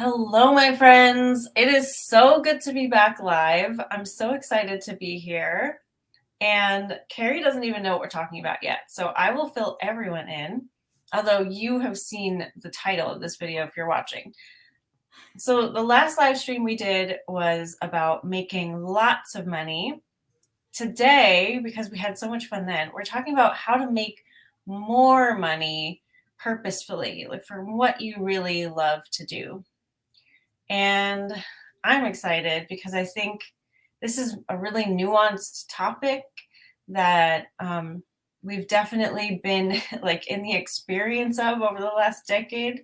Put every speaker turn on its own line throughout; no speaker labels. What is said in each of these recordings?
Hello, my friends. It is so good to be back live. I'm so excited to be here. And Carrie doesn't even know what we're talking about yet. So I will fill everyone in, although you have seen the title of this video if you're watching. So the last live stream we did was about making lots of money. Today, because we had so much fun then, we're talking about how to make more money purposefully, like for what you really love to do. And I'm excited because I think this is a really nuanced topic that we've definitely been like in the experience of over the last decade.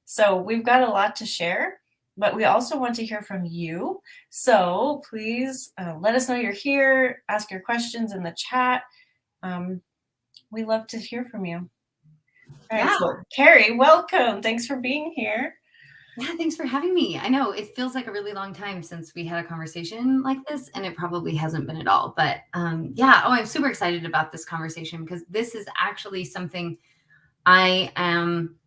So we've got a lot to share, but we also want to hear from you. So please let us know you're here, ask your questions in the chat. We love to hear from you. All right, so Carrie, welcome. Thanks for being here.
Yeah, thanks for having me. I know it feels like a really long time since we had a conversation like this, and it probably hasn't been at all. But I'm super excited about this conversation because this is actually something I am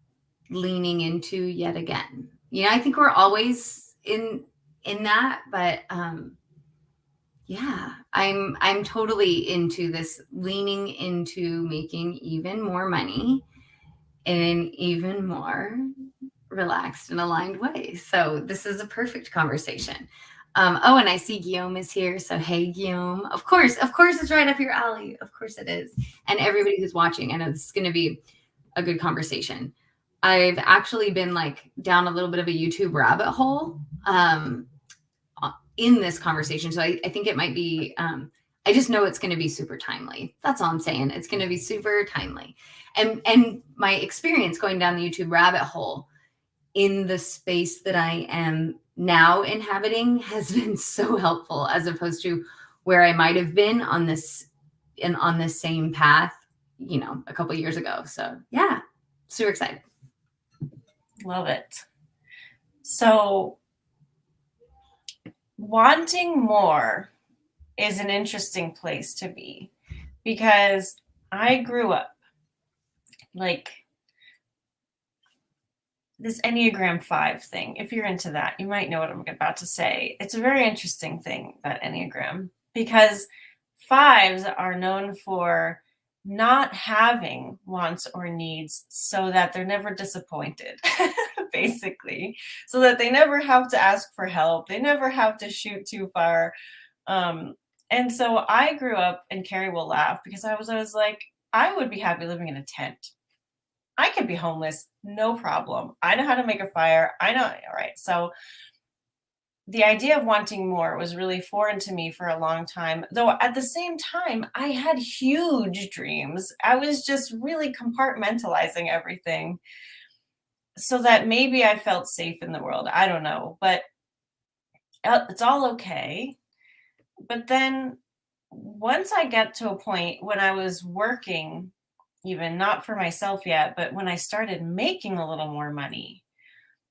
leaning into yet again. I think we're always in that, but I'm totally into this, leaning into making even more money in an even more relaxed and aligned way. So this is a perfect conversation. And I see Guillaume is here. So hey, Guillaume. Of course, it's right up your alley. Of course it is. And everybody who's watching, I know this is going to be a good conversation. I've actually been down a little bit of a YouTube rabbit hole in this conversation. So I think it might be, I just know it's going to be super timely. That's all I'm saying. It's going to be super timely. And my experience going down the YouTube rabbit hole in the space that I am now inhabiting has been so helpful, as opposed to where I might have been on this same path, a couple of years ago. So yeah, super excited.
Love it. So wanting more is an interesting place to be, because I grew up like this Enneagram 5 thing. If you're into that, you might know what I'm about to say. It's a very interesting thing, that Enneagram, because 5s are known for not having wants or needs so that they're never disappointed, basically, so that they never have to ask for help. They never have to shoot too far. And so I grew up, and Carrie will laugh, because I was like, I would be happy living in a tent. I could be homeless, no problem. I know how to make a fire. I know. All right. So the idea of wanting more was really foreign to me for a long time, though at the same time, I had huge dreams. I was just really compartmentalizing everything so that maybe I felt safe in the world. I don't know, but it's all okay. But then once I get to a point when I was working, even not for myself yet, but when I started making a little more money,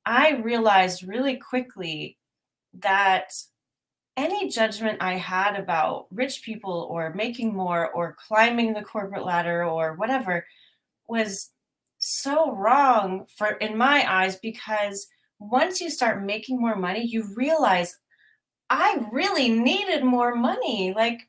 I realized really quickly that any judgment I had about rich people or making more or climbing the corporate ladder or whatever was so wrong in my eyes, because once you start making more money, you realize I really needed more money. Like,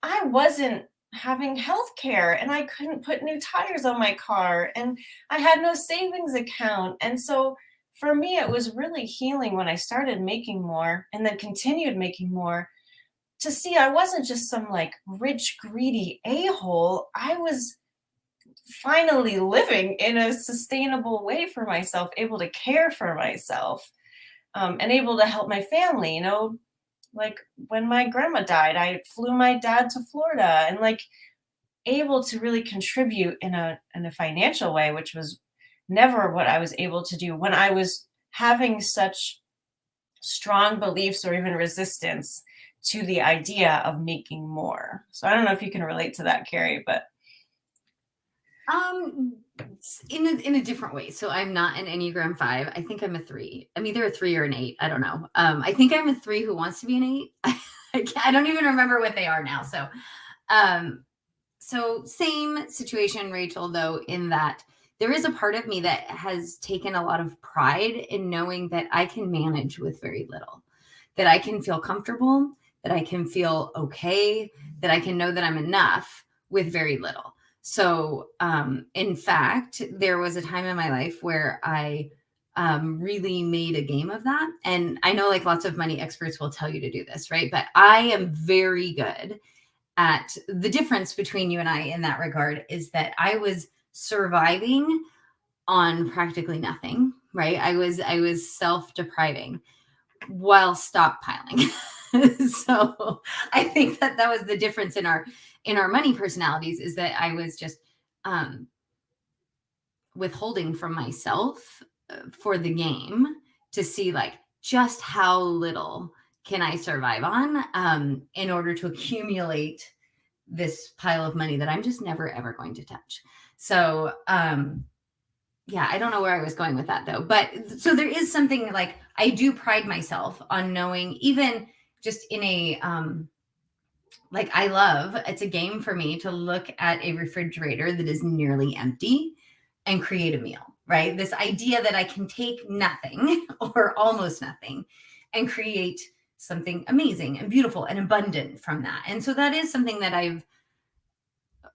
I wasn't having health care, and I couldn't put new tires on my car, and I had no savings account. And so for me, it was really healing when I started making more and then continued making more, to see I wasn't just some rich, greedy a-hole. I was finally living in a sustainable way for myself, able to care for myself, and able to help my family. Like when my grandma died, I flew my dad to Florida, and able to really contribute in a financial way, which was never what I was able to do when I was having such strong beliefs or even resistance to the idea of making more. So I don't know if you can relate to that, Carrie, but
in a different way. So I'm not an Enneagram 5. I think I'm a 3. I'm either a 3 or an 8. I don't know. I think I'm a 3 who wants to be an 8. I don't even remember what they are now. So same situation, Rachel, though, in that there is a part of me that has taken a lot of pride in knowing that I can manage with very little, that I can feel comfortable, that I can feel okay, that I can know that I'm enough with very little. So, in fact, there was a time in my life where I really made a game of that. And I know like lots of money experts will tell you to do this, right? But I am very good at the difference between you and I in that regard is that I was surviving on practically nothing, right? I was self-depriving while stockpiling. So I think that that was the difference in our money personalities, is that I was just um withholding from myself for the game to see like just how little can I survive on in order to accumulate this pile of money that I'm just never ever going to touch. So yeah, I don't know where I was going with that though. But so there is something like I do pride myself on knowing, even just in a like I love, it's a game for me to look at a refrigerator that is nearly empty and create a meal, right? This idea that I can take nothing or almost nothing and create something amazing and beautiful and abundant from that. And so that is something that I've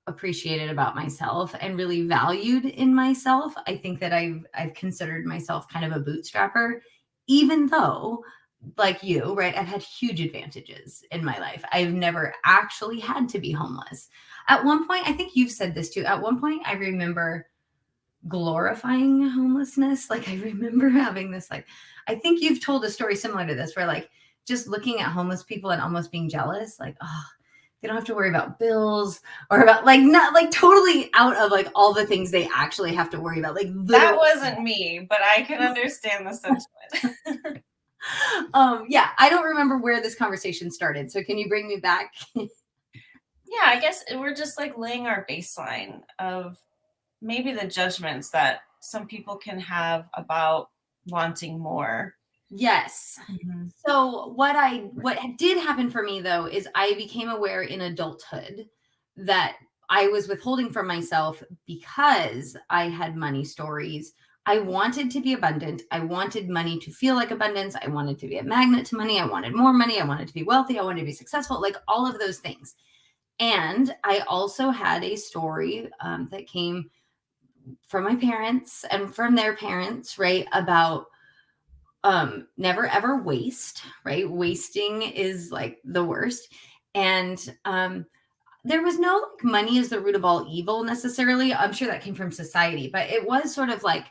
appreciated about myself and really valued in myself. I think that I've considered myself kind of a bootstrapper, even though like you, right? I've had huge advantages in my life. I've never actually had to be homeless. At one point, I think you've said this too. At one point, I remember glorifying homelessness. Like I remember having this, like, I think you've told a story similar to this where like just looking at homeless people and almost being jealous, like, oh, they don't have to worry about bills or about like not like totally out of like all the things they actually have to worry about. Like
that wasn't me, but I can understand the sentiment.
Yeah, I don't remember where this conversation started. So can you bring me back?
Yeah, I guess we're just like laying our baseline of maybe the judgments that some people can have about wanting more.
Yes.
Mm-hmm.
So what did happen for me though is I became aware in adulthood that I was withholding from myself because I had money stories. I wanted to be abundant. I wanted money to feel like abundance. I wanted to be a magnet to money. I wanted more money. I wanted to be wealthy. I wanted to be successful, like all of those things. And I also had a story that came from my parents and from their parents, right? About never ever waste, right? Wasting is like the worst. And there was no like money is the root of all evil necessarily. I'm sure that came from society, but it was sort of like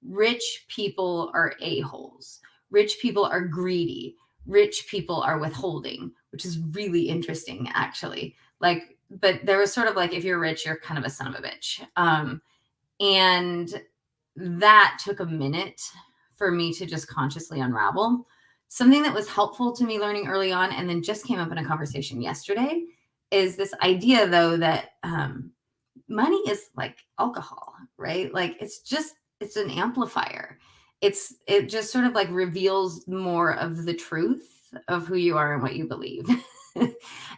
rich people are a-holes, rich people are greedy, rich people are withholding, which is really interesting actually. Like, but there was sort of like if you're rich, you're kind of a son of a bitch. And that took a minute for me to just consciously unravel. Something that was helpful to me learning early on, and then just came up in a conversation yesterday, is this idea though that money is like alcohol, right? Like it's an amplifier. It just sort of like reveals more of the truth of who you are and what you believe.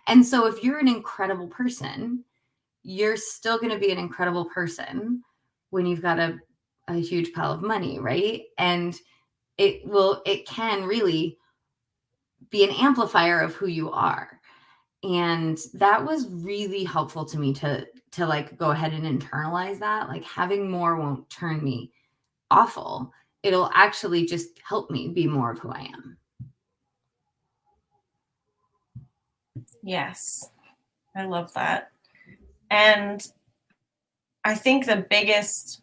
And so if you're an incredible person, you're still going to be an incredible person when you've got a huge pile of money, right? And it can really be an amplifier of who you are. And that was really helpful to me to like go ahead and internalize that. Like having more won't turn me awful. It'll actually just help me be more of who I am.
Yes, I love that. And I think the biggest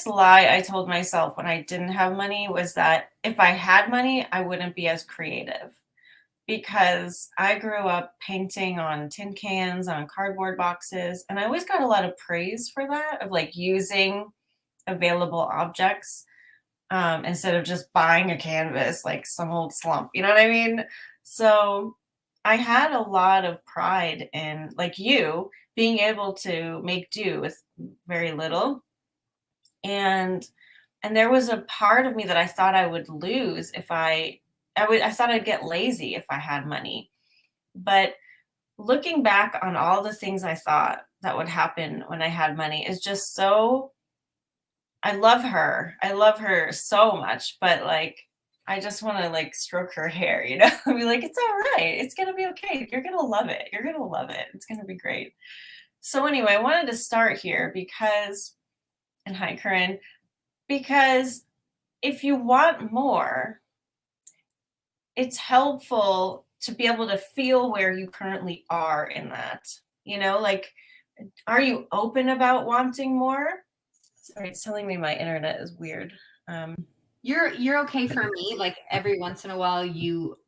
lie I told myself when I didn't have money was that if I had money, I wouldn't be as creative, because I grew up painting on tin cans, on cardboard boxes, and I always got a lot of praise for that, of like using available objects instead of just buying a canvas like some old slump. You know what I mean? So I had a lot of pride in, like you, being able to make do with very little. And there was a part of me that I thought I would lose if I thought I'd get lazy if I had money. But looking back on all the things I thought that would happen when I had money is just so, I love her. I love her so much, but like I just want to like stroke her hair, you know, be like, it's all right. It's gonna be okay. You're gonna love it. You're gonna love it. It's gonna be great. So anyway, I wanted to start here because, and hi, Corinne, because if you want more, it's helpful to be able to feel where you currently are in that. You know, like, are you open about wanting more? Sorry, it's telling me my internet is weird.
You're okay for me. Like every once in a while,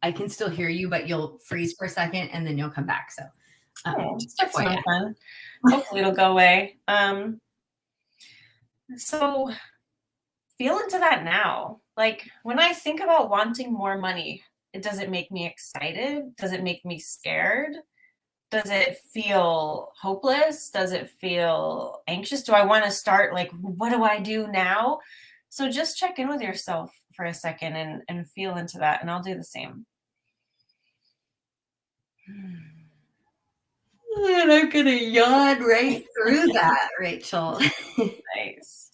I can still hear you, but you'll freeze for a second and then you'll come back. So just
That's
FYI.
not fun. Hopefully it'll go away. So feel into that now. Like when I think about wanting more money, does it make me excited? Does it make me scared? Does it feel hopeless? Does it feel anxious? Do I want to start like, what do I do now? So just check in with yourself for a second and feel into that. And I'll do the same.
And I'm going to yawn right through that, Rachel.
Nice.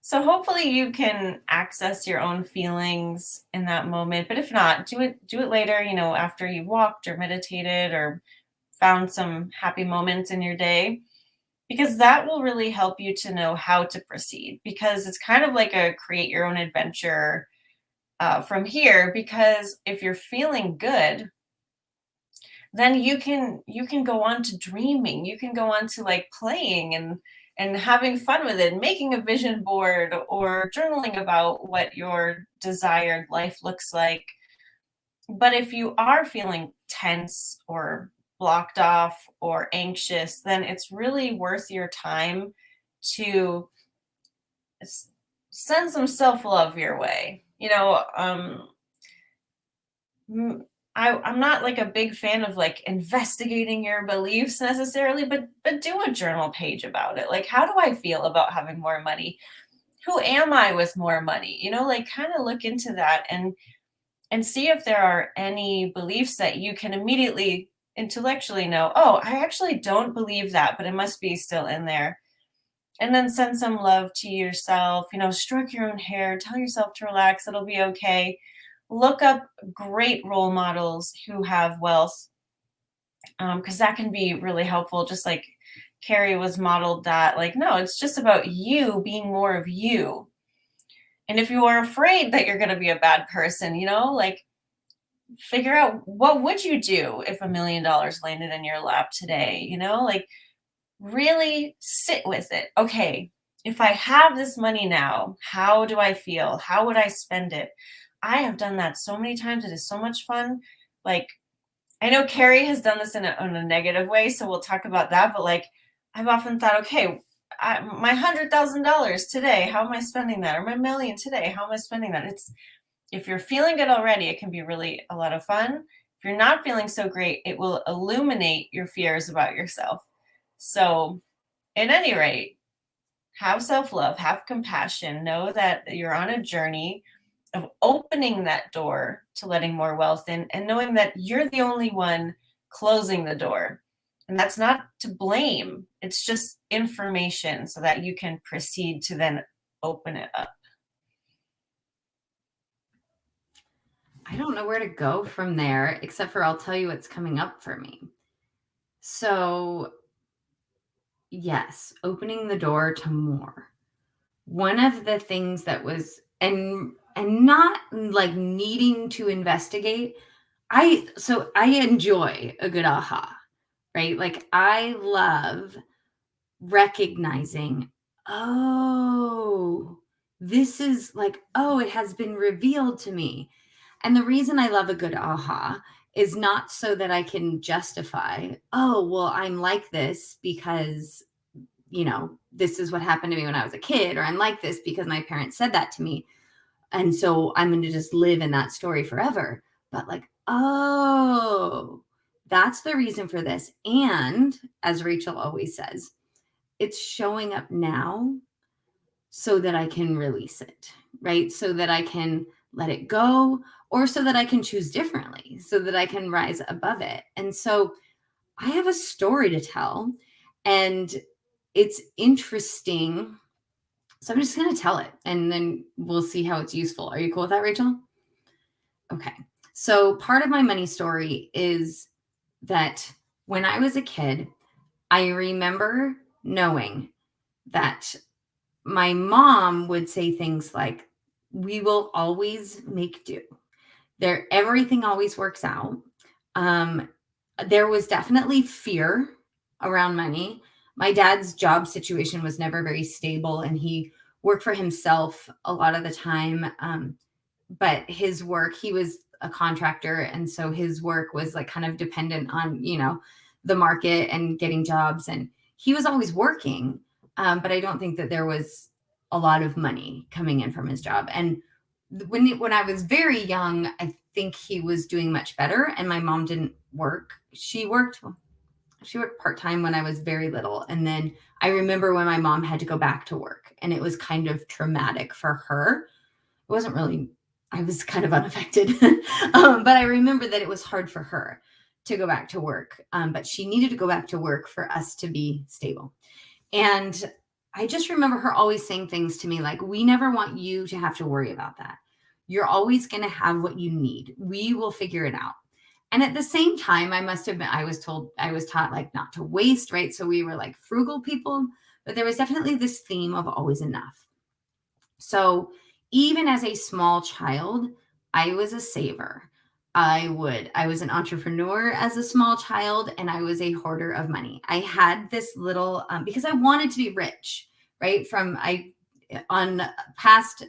So hopefully you can access your own feelings in that moment. But if not, do it later, you know, after you walked or meditated or found some happy moments in your day, because that will really help you to know how to proceed, because it's kind of like a create your own adventure from here. Because if you're feeling good, then you can go on to dreaming. You can go on to like playing and having fun with it, making a vision board or journaling about what your desired life looks like. But if you are feeling tense or blocked off or anxious, then it's really worth your time to send some self-love your way. You know, I'm not like a big fan of like investigating your beliefs necessarily, but do a journal page about it. Like, how do I feel about having more money? Who am I with more money? You know, like kind of look into that and see if there are any beliefs that you can immediately intellectually know, oh, I actually don't believe that, but it must be still in there. And then send some love to yourself, you know, stroke your own hair, tell yourself to relax, it'll be okay. Look up great role models who have wealth, because that can be really helpful. Just like Carrie was modeled that, like, no, it's just about you being more of you. And if you are afraid that you're going to be a bad person, you know, like figure out what would you do if $1 million landed in your lap today, you know, like really sit with it. Okay, if I have this money now, how do I feel? How would I spend it? I have done that so many times. It is so much fun. Like, I know Carrie has done this in a negative way, so we'll talk about that. But like, I've often thought, okay, my $100,000 today, how am I spending that? Or my million today, how am I spending that? It's, if you're feeling good already, it can be really a lot of fun. If you're not feeling so great, it will illuminate your fears about yourself. So, at any rate, have self-love, have compassion, know that you're on a journey of opening that door to letting more wealth in, and knowing that you're the only one closing the door. And that's not to blame, it's just information so that you can proceed to then open it up.
I don't know where to go from there, except for I'll tell you what's coming up for me. So, yes, opening the door to more. One of the things that was, and not like needing to investigate, I enjoy a good aha, right? Like I love recognizing, oh, this is like, oh, it has been revealed to me. And the reason I love a good aha is not so that I can justify, oh, well, I'm like this because, you know, this is what happened to me when I was a kid, or I'm like this because my parents said that to me. And so I'm going to just live in that story forever. But like, oh, that's the reason for this. And as Rachel always says, it's showing up now so that I can release it, right? So that I can let it go, or so that I can choose differently, so that I can rise above it. And so I have a story to tell, and it's interesting. So I'm just going to tell it, and then we'll see how it's useful. Are you cool with that, Rachel? Okay. So part of my money story is that when I was a kid, I remember knowing that my mom would say things like, we will always make do. Everything always works out. There was definitely fear around money. My dad's job situation was never very stable, and he worked for himself a lot of the time. But his work, he was a contractor, and so his work was like kind of dependent on, the market and getting jobs, and he was always working. But I don't think that there was a lot of money coming in from his job. And when I was very young, I think he was doing much better, and my mom didn't work. She worked part-time when I was very little. And then I remember when my mom had to go back to work, and it was kind of traumatic for her. It wasn't really, I was kind of unaffected. But I remember that it was hard for her to go back to work. But she needed to go back to work for us to be stable. And I just remember her always saying things to me like, we never want you to have to worry about that. You're always going to have what you need. We will figure it out. And at the same time, I was taught like not to waste, right? So we were like frugal people, but there was definitely this theme of always enough. So even as a small child, I was a saver. I was an entrepreneur as a small child, and I was a hoarder of money. I had this little, because I wanted to be rich, right? On past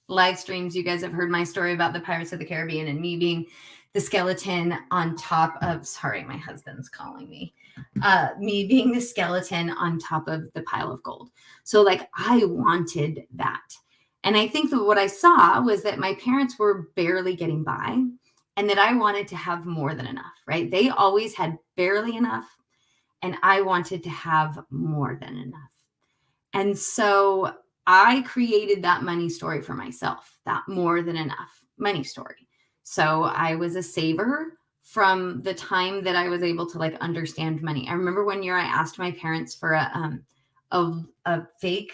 live streams, you guys have heard my story about the Pirates of the Caribbean and me being the skeleton on top of, sorry, my husband's calling me, me being the skeleton on top of the pile of gold. So like I wanted that. And I think that what I saw was that my parents were barely getting by, and that I wanted to have more than enough, right? They always had barely enough, and I wanted to have more than enough. And so I created that money story for myself, that more than enough money story. So I was a saver from the time that I was able to like understand money. I remember one year I asked my parents for a fake,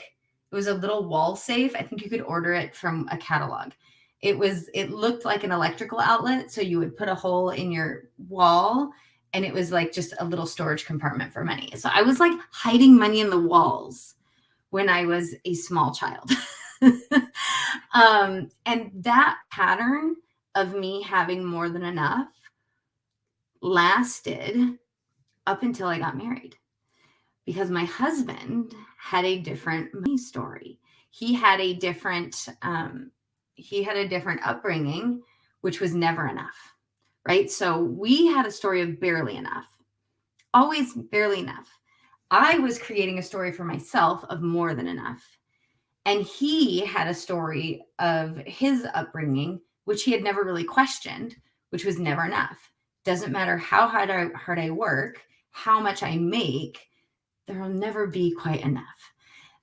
it was a little wall safe. I think you could order it from a catalog. It looked like an electrical outlet. So you would put a hole in your wall, and it was like just a little storage compartment for money. So I was like hiding money in the walls when I was a small child. And that pattern of me having more than enough lasted up until I got married, because my husband had a different money story. He had a different upbringing, which was never enough, right? So we had a story of barely enough, always barely enough. I was creating a story for myself of more than enough. And he had a story of his upbringing, which he had never really questioned, which was never enough. Doesn't matter how hard I work, how much I make, there will never be quite enough.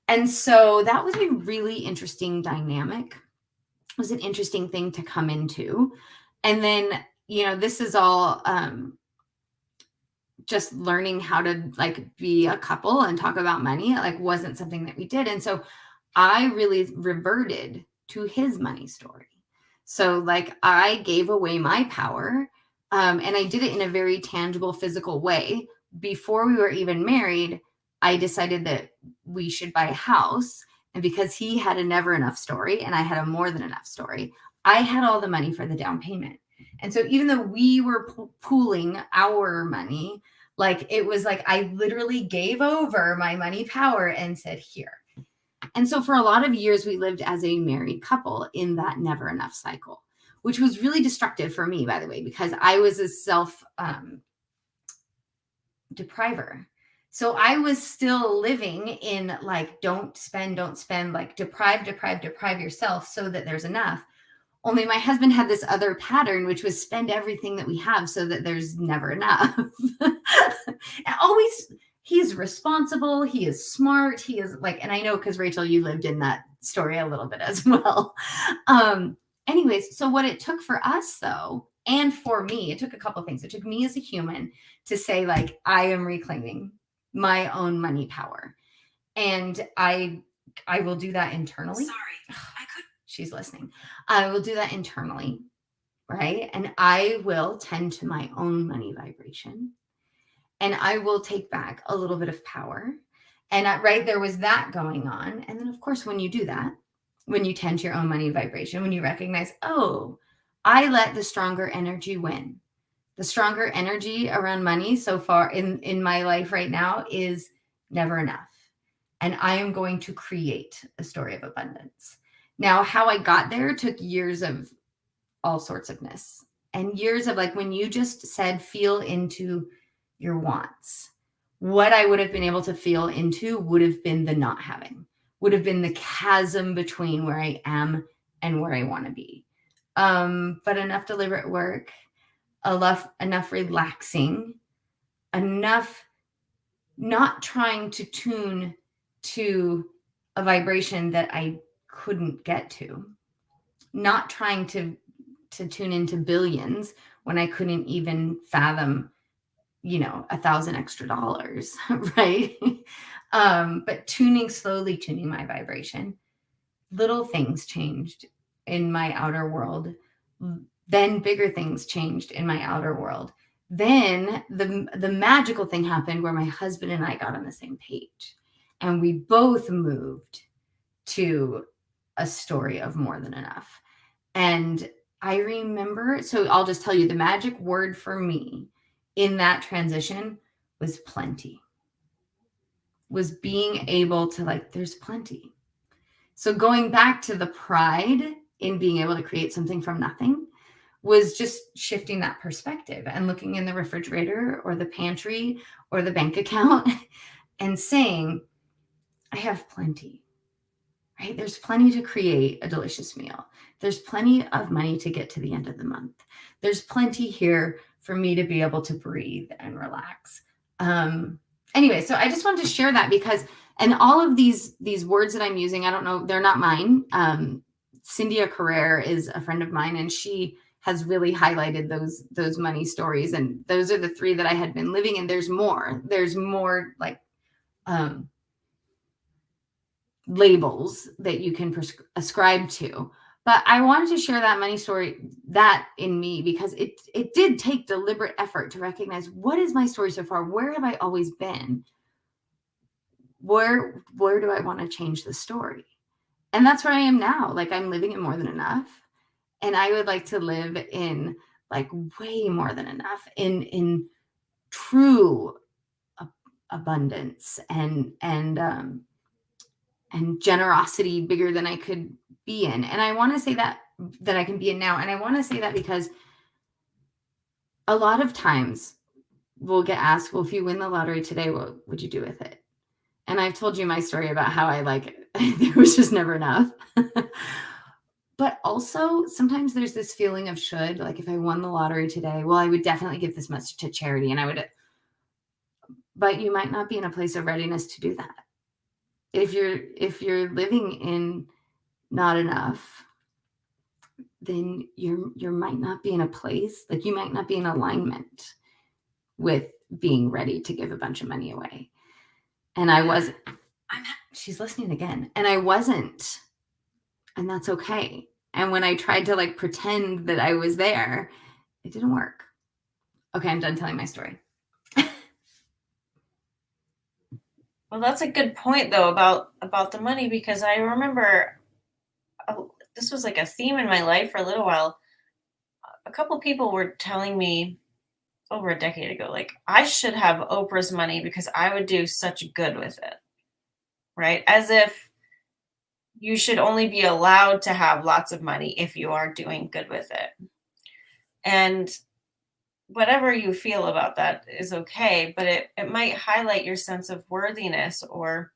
And so that was a really interesting dynamic. It was an interesting thing to come into. And then, this is all just learning how to like be a couple and talk about money. It like wasn't something that we did. And so I really reverted to his money story. So like I gave away my power, and I did it in a very tangible, physical way. Before we were even married, I decided that we should buy a house. And because he had a never enough story and I had a more than enough story, I had all the money for the down payment. And so even though we were pooling our money, like it was like I literally gave over my money power and said, here. And so for a lot of years, we lived as a married couple in that never enough cycle, which was really destructive for me, by the way, because I was a self depriver. So I was still living in like, don't spend, like deprive yourself so that there's enough. Only my husband had this other pattern, which was spend everything that we have so that there's never enough. Always, he's responsible. He is smart. He is like, and I know because Rachel, you lived in that story a little bit as well. Anyways, so what it took for us though, and for me, it took a couple of things. It took me as a human to say, like, I am reclaiming my own money power. And I will do that internally.
Sorry, I could.
She's listening. I will do that internally, right? And I will tend to my own money vibration. And I will take back a little bit of power. And right there was that going on. And then, of course, when you do that, when you tend to your own money vibration, when you recognize, oh, I let the stronger energy win. The stronger energy around money so far in my life right now is never enough. And I am going to create a story of abundance. Now, how I got there took years of all sorts ofness and years of, like, when you just said, feel into your wants. What I would have been able to feel into would have been the not having, would have been the chasm between where I am and where I want to be. But enough deliberate work, enough relaxing, enough not trying to tune to a vibration that I couldn't get to, not trying to tune into billions when I couldn't even fathom, $1,000 extra, right? But slowly tuning my vibration. Little things changed in my outer world. Then bigger things changed in my outer world. Then the magical thing happened where my husband and I got on the same page. And we both moved to a story of more than enough. And I remember, so I'll just tell you, the magic word for me in that transition was plenty. Was being able to, like, there's plenty. So going back to the pride in being able to create something from nothing was just shifting that perspective and looking in the refrigerator or the pantry or the bank account and saying, I have plenty, right? There's plenty to create a delicious meal. There's plenty of money to get to the end of the month. There's plenty here for me to be able to breathe and relax. Anyway, so I just wanted to share that because, and all of these words that I'm using, I don't know, they're not mine. Cynthia Carrere is a friend of mine, and she has really highlighted those money stories. And those are the 3 that I had been living in. There's more like labels that you can ascribe to. But I wanted to share that money story, that in me, because it did take deliberate effort to recognize, what is my story so far? Where have I always been? Where do I want to change the story? And that's where I am now. Like, I'm living in more than enough. And I would like to live in, like, way more than enough, in true abundance and generosity bigger than I could be in. And I want to say that I can be in now. And I want to say that because a lot of times we'll get asked, well, if you win the lottery today, what would you do with it? And I've told you my story about how there was just never enough. But also sometimes there's this feeling of should, like, if I won the lottery today, well, I would definitely give this much to charity, and but you might not be in a place of readiness to do that. If you're living in not enough, then you might not be in a place, like, you might not be in alignment with being ready to give a bunch of money away. And I wasn't. She's listening again. And I wasn't. And that's okay. And when I tried to, like, pretend that I was there, it didn't work. Okay, I'm done telling my story.
Well, that's a good point, though, about the money, because I remember this was like a theme in my life for a little while. A couple people were telling me over a decade ago, like, I should have Oprah's money because I would do such good with it, right? As if you should only be allowed to have lots of money if you are doing good with it. And whatever you feel about that is okay, but it might highlight your sense of worthiness or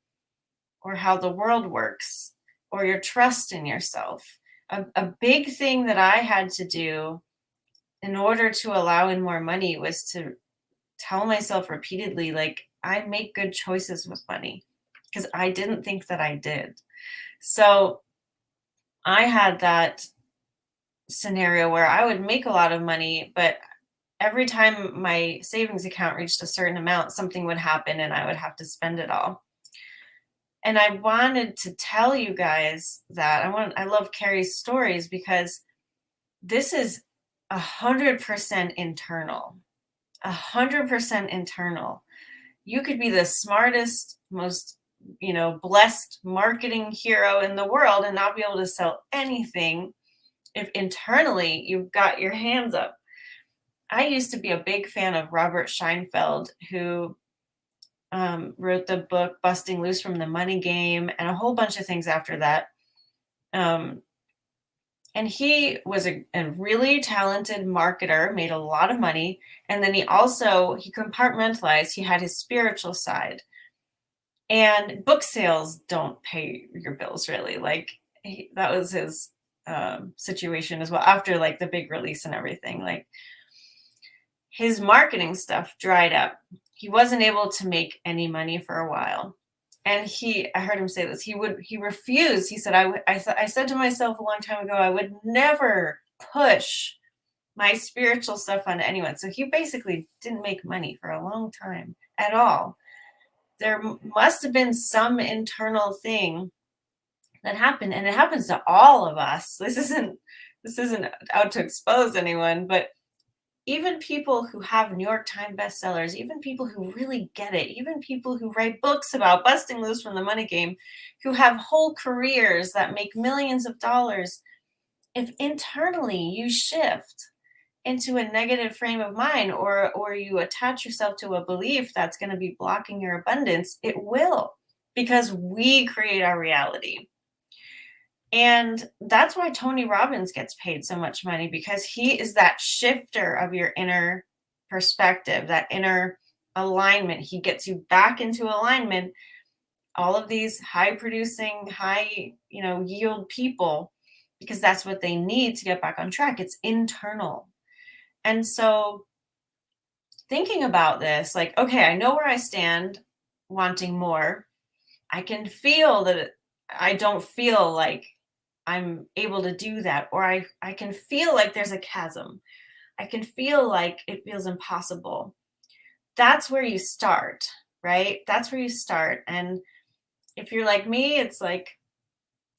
how the world works or your trust in yourself. A big thing that I had to do in order to allow in more money was to tell myself repeatedly, like, I make good choices with money. because I didn't think that I did. So I had that scenario where I would make a lot of money, but every time my savings account reached a certain amount, something would happen and I would have to spend it all. And I wanted to tell you guys that I love Carrie's stories because this is 100% internal. 100% internal. You could be the smartest, most, blessed marketing hero in the world and not be able to sell anything if internally you've got your hands up. I used to be a big fan of Robert Scheinfeld, who wrote the book Busting Loose from the Money Game and a whole bunch of things after that. And he was a really talented marketer, made a lot of money. And then he compartmentalized. He had his spiritual side. And book sales don't pay your bills, really. Like, that was his situation as well, after like the big release and everything. Like, his marketing stuff dried up. He wasn't able to make any money for a while. And I heard him say this, he refused. He said, I said to myself a long time ago, I would never push my spiritual stuff on anyone. So he basically didn't make money for a long time at all. There must have been some internal thing that happened, and it happens to all of us. This isn't out to expose anyone, but even people who have New York Times bestsellers, even people who really get it, even people who write books about busting loose from the money game, who have whole careers that make millions of dollars, if internally you shift into a negative frame of mind, or you attach yourself to a belief that's going to be blocking your abundance, it will, because we create our reality. And that's why Tony Robbins gets paid so much money, because he is that shifter of your inner perspective, that inner alignment. He gets you back into alignment. All of these high producing, high, yield people, because that's what they need to get back on track. It's internal. And so thinking about this, like, okay, I know where I stand wanting more. I can feel that I don't feel like I'm able to do that, or I can feel like there's a chasm. I can feel like it feels impossible. That's where you start, right? That's where you start. And if you're like me, it's like,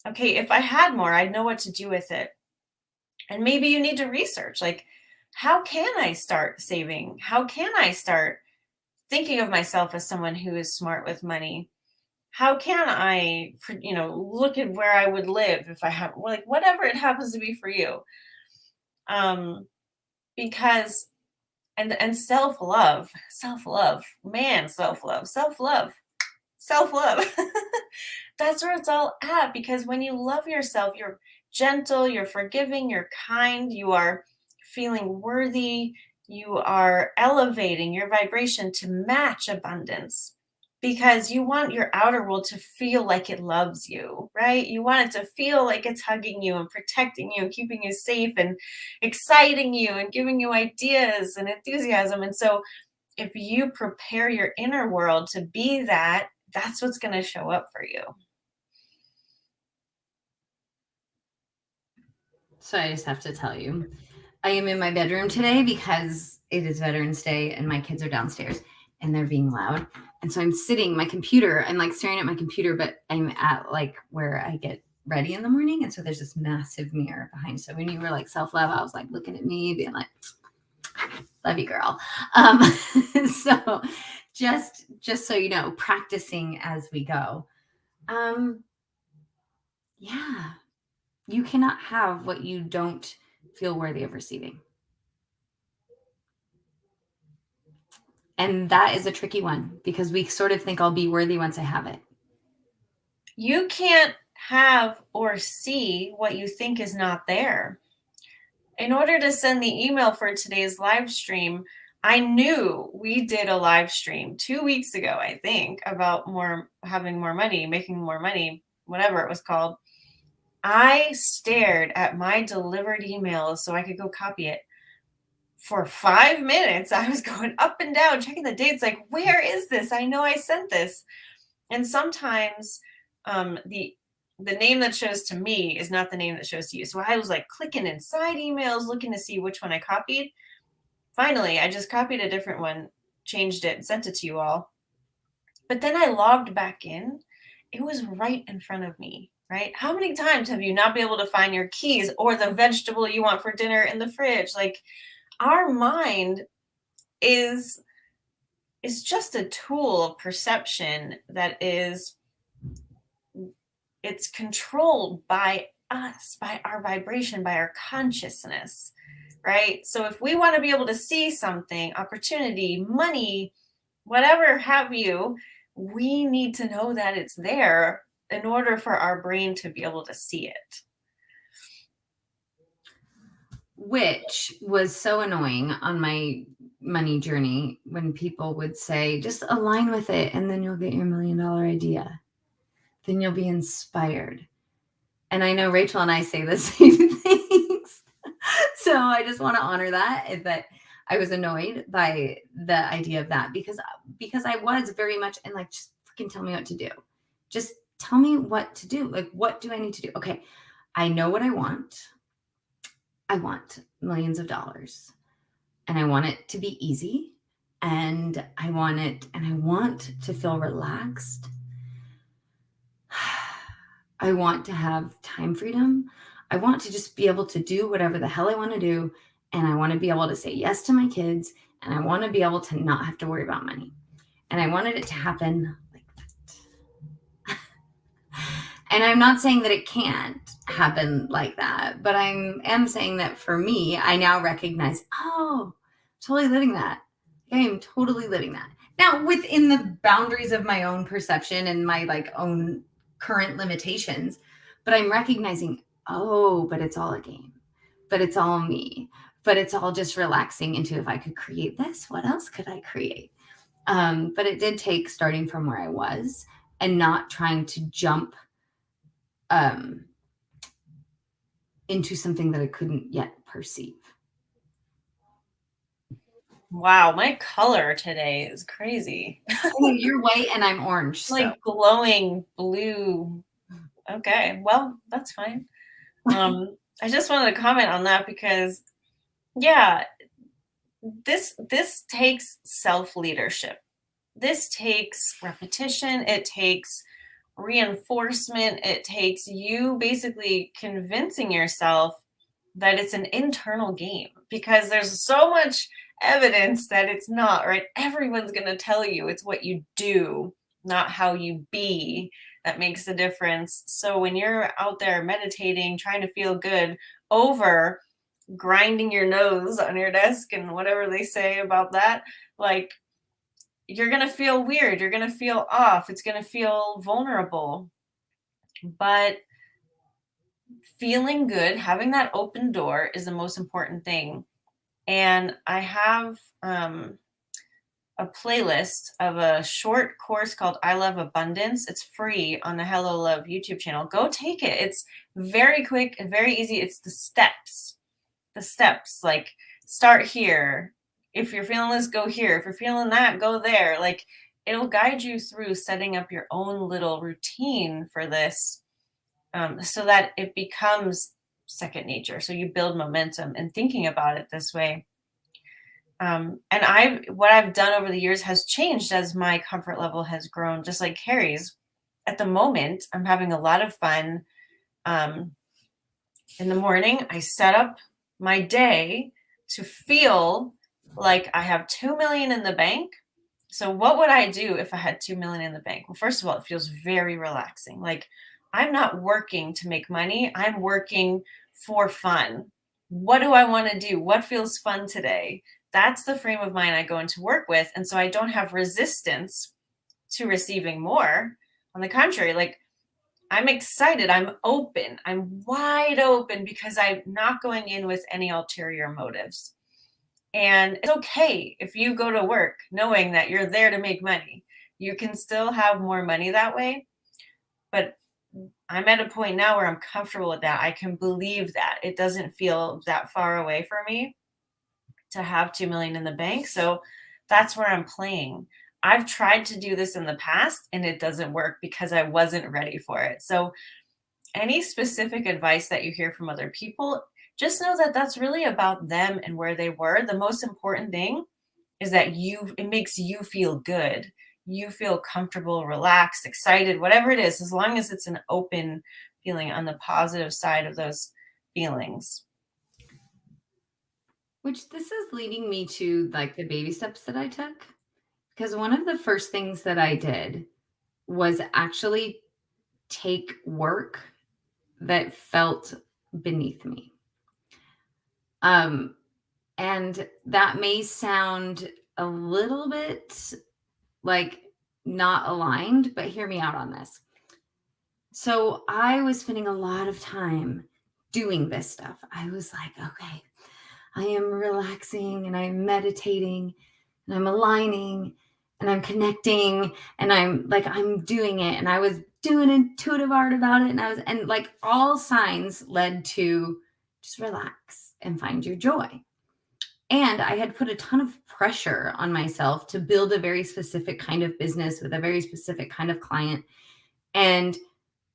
okay, if I had more, I'd know what to do with it. And maybe you need to research, like, how can I start saving? How can I start thinking of myself as someone who is smart with money? How can I, look at where I would live if I have, like, whatever it happens to be for you. Because, and self-love, man, self-love. That's where it's all at. Because when you love yourself, you're gentle, you're forgiving, you're kind, you are feeling worthy, you are elevating your vibration to match abundance. Because you want your outer world to feel like it loves you, right? You want it to feel like it's hugging you and protecting you and keeping you safe and exciting you and giving you ideas and enthusiasm. And so if you prepare your inner world to be that, that's what's going to show up for you.
So I just have to tell you, I am in my bedroom today because it is Veterans Day and my kids are downstairs and they're being loud. And so I'm sitting, my computer, I'm like staring at my computer, but I'm at like where I get ready in the morning. And so there's this massive mirror behind. So when you were like self-love, I was like looking at me being like, love you, girl. So just so you know, practicing as we go. Yeah, you cannot have what you don't feel worthy of receiving. And that is a tricky one because we sort of think I'll be worthy once I have it.
You can't have or see what you think is not there. In order to send the email for today's live stream, I knew we did a live stream 2 weeks ago, I think, about having more money, making more money, whatever it was called. I stared at my delivered emails so I could go copy it. For 5 minutes, I was going up and down, checking the dates, like, where is this? I know I sent this. And sometimes the name that shows to me is not the name that shows to you. So I was like clicking inside emails, looking to see which one I copied. Finally, I just copied a different one, changed it, and sent it to you all. But then I logged back in. It was right in front of me, right? How many times have you not been able to find your keys or the vegetable you want for dinner in the fridge? Like, our mind is just a tool of perception that is, it's controlled by us, by our vibration, by our consciousness, right? So if we want to be able to see something, opportunity, money, whatever have you, we need to know that it's there in order for our brain to be able to see it.
Which was so annoying on my money journey when people would say, just align with it and then you'll get your $1 million idea. Then you'll be inspired. And I know Rachel and I say the same things. So I just want to honor that I was annoyed by the idea of that because I was very much in like, just freaking tell me what to do. Just tell me what to do. Like, what do I need to do? Okay, I know what I want. I want millions of dollars and I want it to be easy and I want to feel relaxed. I want to have time freedom. I want to just be able to do whatever the hell I want to do. And I want to be able to say yes to my kids. And I want to be able to not have to worry about money. And I wanted it to happen like that. And I'm not saying that it can't happen like that, but I am saying that for me, I now recognize, oh, totally living that. I am totally living that. Now, within the boundaries of my own perception and my like own current limitations, but I'm recognizing, oh, but it's all a game, but it's all me, but it's all just relaxing into if I could create this, what else could I create? But it did take starting from where I was and not trying to jump into something that I couldn't yet perceive.
Wow, my color today is crazy.
You're white and I'm orange.
Like glowing blue. Okay, well, that's fine. I just wanted to comment on that because, yeah, this takes self-leadership. This takes repetition. It takes reinforcement. It takes you basically convincing yourself that it's an internal game because there's so much evidence that it's not, right? Everyone's going to tell you it's what you do, not how you be, that makes the difference. So when you're out there meditating, trying to feel good over grinding your nose on your desk and whatever they say about that, like, you're going to feel weird. You're going to feel off. It's going to feel vulnerable. But feeling good, having that open door is the most important thing. And I have a playlist of a short course called I Love Abundance. It's free on the Hello Love YouTube channel. Go take it. It's very quick and very easy. It's the steps. The steps, like, start here. If you're feeling this, go here. If you're feeling that, go there. Like, it'll guide you through setting up your own little routine for this, so that it becomes second nature. So you build momentum and thinking about it this way. And what I've done over the years has changed as my comfort level has grown, just like Carrie's. At the moment, I'm having a lot of fun. In the morning, I set up my day to feel like I have 2 million in the bank. So what would I do if I had 2 million in the bank? Well, first of all, it feels very relaxing. Like, I'm not working to make money. I'm working for fun. What do I want to do? What feels fun today? That's the frame of mind I go into work with. And so I don't have resistance to receiving more. On the contrary, like, I'm excited. I'm open. I'm wide open because I'm not going in with any ulterior motives. And it's okay if you go to work knowing that you're there to make money. You can still have more money that way. But I'm at a point now where I'm comfortable with that. I can believe that. It doesn't feel that far away for me to have 2 million in the bank. So that's where I'm playing. I've tried to do this in the past and it doesn't work because I wasn't ready for it. So any specific advice that you hear from other people, just know that that's really about them and where they were. The most important thing is that it makes you feel good. You feel comfortable, relaxed, excited, whatever it is, as long as it's an open feeling on the positive side of those feelings.
Which this is leading me to like the baby steps that I took. Because one of the first things that I did was actually take work that felt beneath me. And that may sound a little bit like not aligned, but hear me out on this. So I was spending a lot of time doing this stuff. I was like, okay, I am relaxing and I'm meditating and I'm aligning and I'm connecting and I'm doing it. And I was doing intuitive art about it. And like all signs led to just relax and find your joy. And I had put a ton of pressure on myself to build a very specific kind of business with a very specific kind of client. And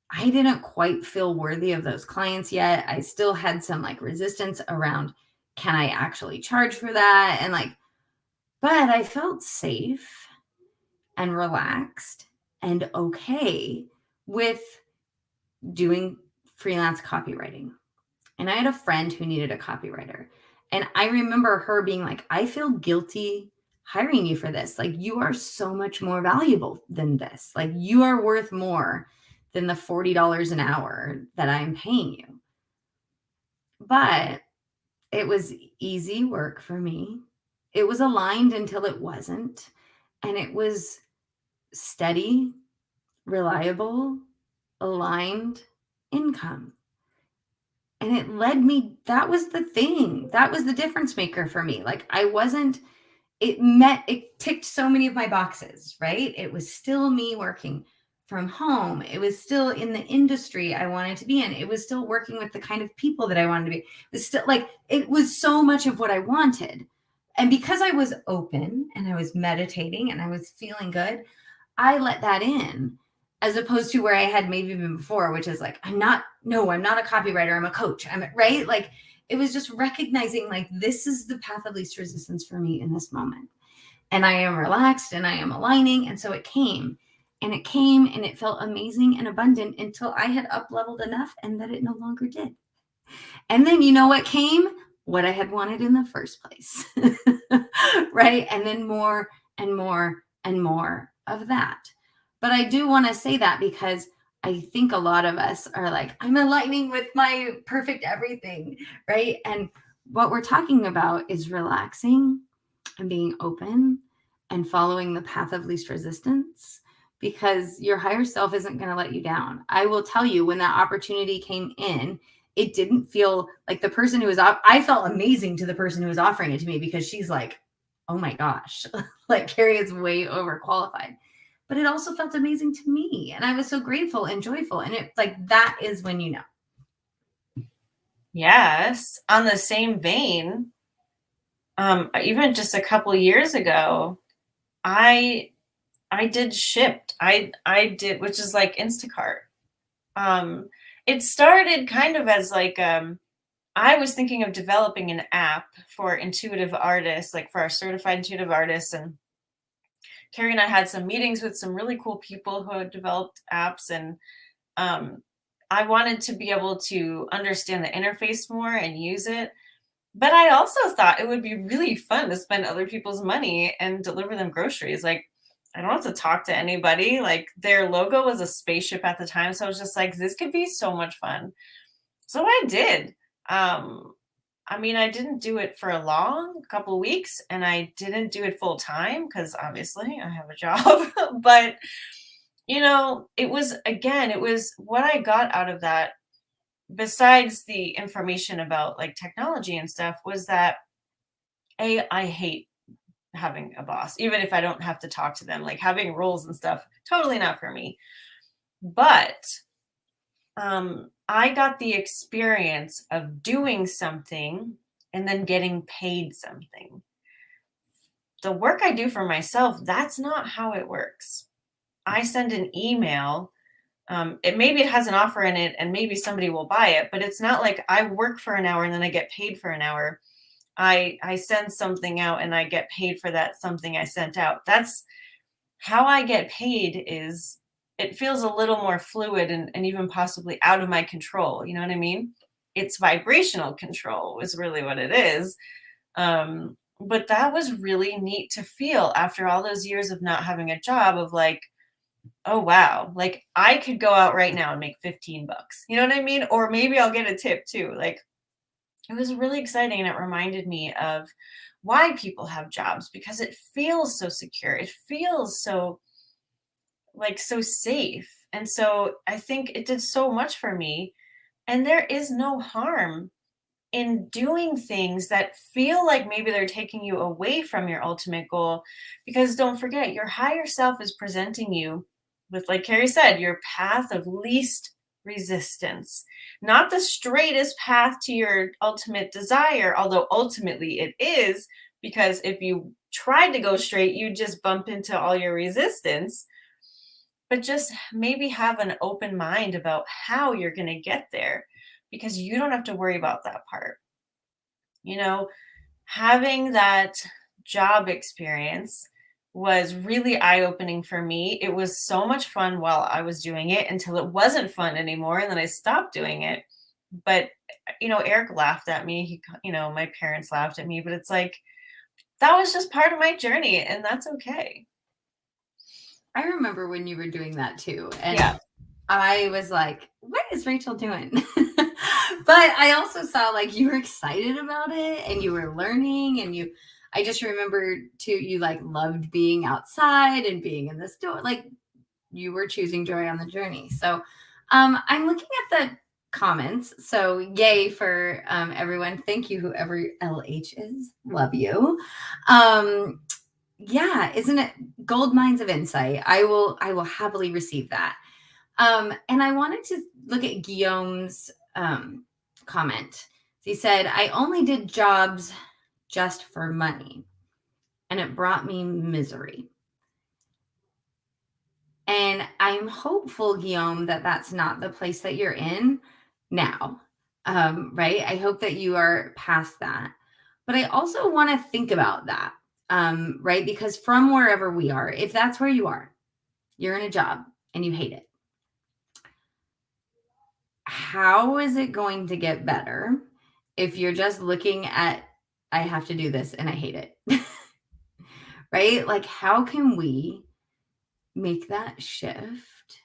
I didn't quite feel worthy of those clients yet. I still had some like resistance around, can I actually charge for that? And like, but I felt safe and relaxed and okay with doing freelance copywriting. And I had a friend who needed a copywriter. And I remember her being like, I feel guilty hiring you for this. Like, you are so much more valuable than this. Like, you are worth more than the $40 an hour that I'm paying you. But it was easy work for me. It was aligned until it wasn't. And it was steady, reliable, aligned income. And it led me, that was the thing. That was the difference maker for me. Like it ticked so many of my boxes, right? It was still me working from home. It was still in the industry I wanted to be in. It was still working with the kind of people that I wanted to be. It was still like, it was so much of what I wanted. And because I was open and I was meditating and I was feeling good, I let that in, as opposed to where I had maybe been before, which is like, I'm not a copywriter. I'm a coach. Right. Like it was just recognizing like, this is the path of least resistance for me in this moment. And I am relaxed and I am aligning. And so it came and it felt amazing and abundant until I had up leveled enough and that it no longer did. And then you know what came? What I had wanted in the first place. Right. And then more and more and more of that. But I do want to say that because I think a lot of us are like, I'm aligning with my perfect everything, right? And what we're talking about is relaxing and being open and following the path of least resistance, because your higher self isn't going to let you down. I will tell you, when that opportunity came in, it didn't feel like the person who was I felt amazing to the person who was offering it to me, because she's like, oh my gosh, like Carrie is way overqualified. But it also felt amazing to me. And I was so grateful and joyful. And it like, that is when you know.
Yes. On the same vein, even just a couple years ago, I did Shipt. I did, which is like Instacart. It started kind of as like I was thinking of developing an app for intuitive artists, like for our certified intuitive artists. And Carrie and I had some meetings with some really cool people who had developed apps. And I wanted to be able to understand the interface more and use it. But I also thought it would be really fun to spend other people's money and deliver them groceries. Like, I don't have to talk to anybody. Like, their logo was a spaceship at the time. So I was just like, this could be so much fun. So I did. I mean, I didn't do it for a couple weeks, and I didn't do it full time because obviously I have a job. But, it was what I got out of that, besides the information about like technology and stuff, was that I hate having a boss, even if I don't have to talk to them, like having roles and stuff, totally not for me. But I got the experience of doing something and then getting paid something. the work I do for myself, that's not how it works. I send an email. Maybe it has an offer in it and maybe somebody will buy it, but it's not like I work for an hour and then I get paid for an hour. I send something out and I get paid for that something I sent out. That's how I get paid. Is it feels a little more fluid and even possibly out of my control. You know what I mean? It's vibrational control is really what it is. But that was really neat to feel after all those years of not having a job, of like, oh wow, like I could go out right now and make 15 bucks. You know what I mean? Or maybe I'll get a tip too. Like, it was really exciting, and it reminded me of why people have jobs, because it feels so secure. It feels so like so safe. And so I think it did so much for me. And there is no harm in doing things that feel like maybe they're taking you away from your ultimate goal. Because don't forget, your higher self is presenting you with, like Carrie said, your path of least resistance, not the straightest path to your ultimate desire, although ultimately it is, because if you tried to go straight, you just bump into all your resistance. But just maybe have an open mind about how you're going to get there, because you don't have to worry about that part. You know, having that job experience was really eye-opening for me. It was so much fun while I was doing it until it wasn't fun anymore, and then I stopped doing it. But Eric laughed at me. My parents laughed at me, but it's like that was just part of my journey, and that's okay.
I remember when you were doing that too. And
Yeah.
I was like, what is Rachel doing? But I also saw like you were excited about it and you were learning, and I just remember too, you like loved being outside and being in the store. Like you were choosing joy on the journey. So I'm looking at the comments. So yay for everyone. Thank you, whoever LH is. Love you. Yeah, isn't it gold mines of insight? I will happily receive that. And I wanted to look at Guillaume's comment. He said, I only did jobs just for money, and it brought me misery. And I'm hopeful, Guillaume, that that's not the place that you're in now. Right? I hope that you are past that. But I also want to think about that, right? Because from wherever we are, if that's where you are, you're in a job and you hate it. How is it going to get better if you're just looking at, I have to do this and I hate it? Right? Like, how can we make that shift